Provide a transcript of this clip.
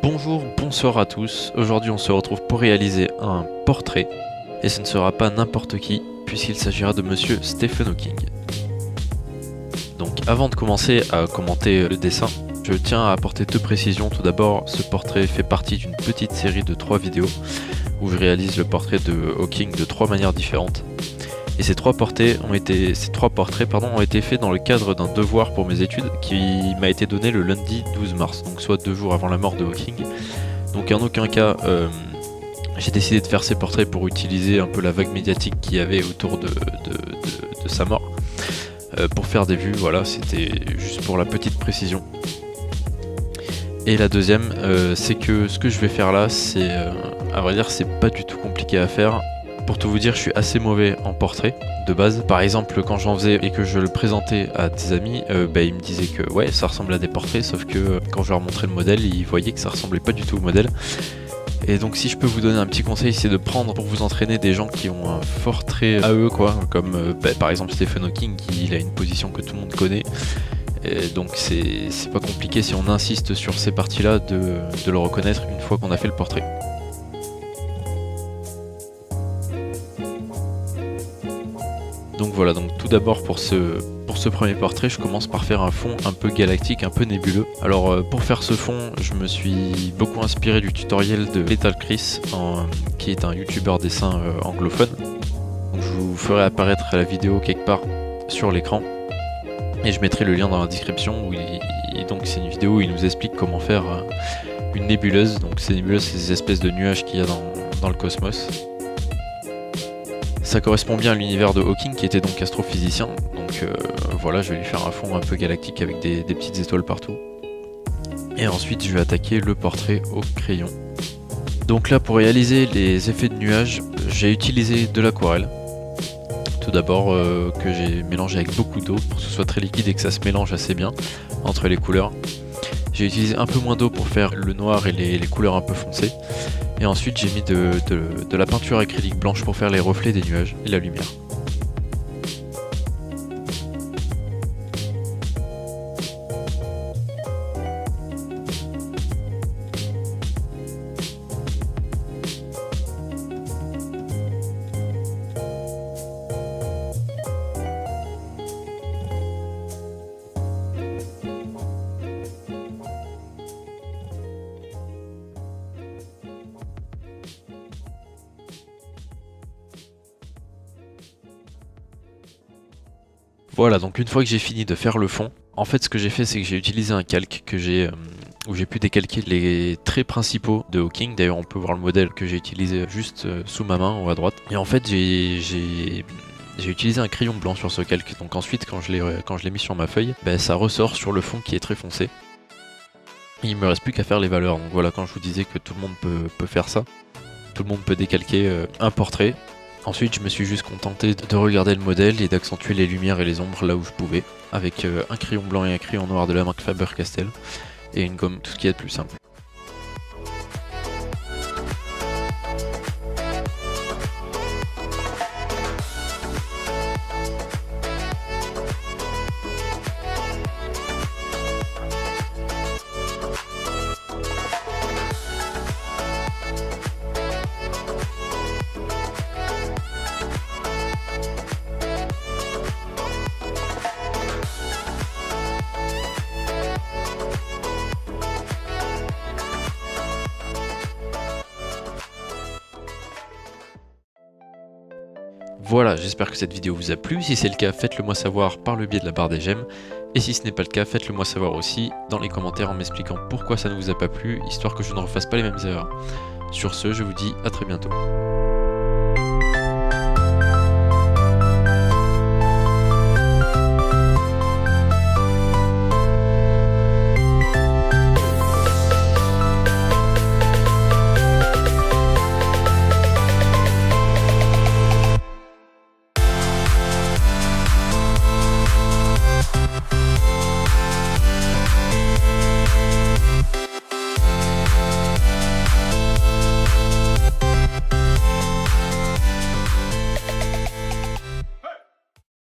Bonjour, bonsoir à tous. Aujourd'hui on se retrouve pour réaliser un portrait. Et ce ne sera pas n'importe qui, puisqu'il s'agira de monsieur Stephen Hawking. Donc avant de commencer à commenter le dessin, je tiens à apporter deux précisions. Tout d'abord, ce portrait fait partie d'une petite série de 3 vidéos où je réalise le portrait de Hawking de 3 manières différentes. Et ces trois portraits ont été faits dans le cadre d'un devoir pour mes études qui m'a été donné le lundi 12 mars, donc soit 2 jours avant la mort de Hawking. Donc en aucun cas j'ai décidé de faire ces portraits pour utiliser un peu la vague médiatique qu'il y avait autour de sa mort. Pour faire des vues, voilà, c'était juste pour la petite précision. Et la deuxième, c'est que ce que je vais faire là, c'est, à vrai dire, c'est pas du tout compliqué à faire. Pour tout vous dire, je suis assez mauvais en portrait de base. Par exemple, quand j'en faisais et que je le présentais à des amis, ils me disaient que ouais, ça ressemble à des portraits, sauf que quand je leur montrais le modèle, ils voyaient que ça ressemblait pas du tout au modèle. Et donc si je peux vous donner un petit conseil, c'est de prendre pour vous entraîner des gens qui ont un fort trait à eux, quoi, comme par exemple Stephen Hawking, il a une position que tout le monde connaît. Et donc c'est pas compliqué si on insiste sur ces parties-là de le reconnaître une fois qu'on a fait le portrait. Donc voilà, donc tout d'abord pour ce premier portrait, je commence par faire un fond un peu galactique, un peu nébuleux. Alors pour faire ce fond, je me suis beaucoup inspiré du tutoriel de Lethal Chris, qui est un youtubeur dessin anglophone. Donc je vous ferai apparaître la vidéo quelque part sur l'écran. Et je mettrai le lien dans la description, donc c'est une vidéo où il nous explique comment faire une nébuleuse. Donc ces nébuleuses, c'est des espèces de nuages qu'il y a dans le cosmos. Ça correspond bien à l'univers de Hawking qui était donc astrophysicien, donc voilà, je vais lui faire un fond un peu galactique avec des petites étoiles partout. Et ensuite je vais attaquer le portrait au crayon. Donc là, pour réaliser les effets de nuages, j'ai utilisé de l'aquarelle. Tout d'abord que j'ai mélangé avec beaucoup d'eau pour que ce soit très liquide et que ça se mélange assez bien entre les couleurs. J'ai utilisé un peu moins d'eau pour faire le noir et les couleurs un peu foncées. Et ensuite j'ai mis de la peinture acrylique blanche pour faire les reflets des nuages et la lumière. Voilà, donc une fois que j'ai fini de faire le fond, en fait ce que j'ai fait, c'est que j'ai utilisé un calque où j'ai pu décalquer les traits principaux de Hawking. D'ailleurs on peut voir le modèle que j'ai utilisé juste sous ma main en haut à droite. Et en fait j'ai utilisé un crayon blanc sur ce calque, donc ensuite quand je l'ai mis sur ma feuille, ça ressort sur le fond qui est très foncé. Et il me reste plus qu'à faire les valeurs, donc voilà, quand je vous disais que tout le monde peut faire ça, tout le monde peut décalquer un portrait. Ensuite je me suis juste contenté de regarder le modèle et d'accentuer les lumières et les ombres là où je pouvais, avec un crayon blanc et un crayon noir de la marque Faber-Castell, et une gomme, tout ce qui est de plus simple. Voilà, j'espère que cette vidéo vous a plu. Si c'est le cas, faites-le moi savoir par le biais de la barre des j'aime. Et si ce n'est pas le cas, faites-le moi savoir aussi dans les commentaires en m'expliquant pourquoi ça ne vous a pas plu, histoire que je ne refasse pas les mêmes erreurs. Sur ce, je vous dis à très bientôt.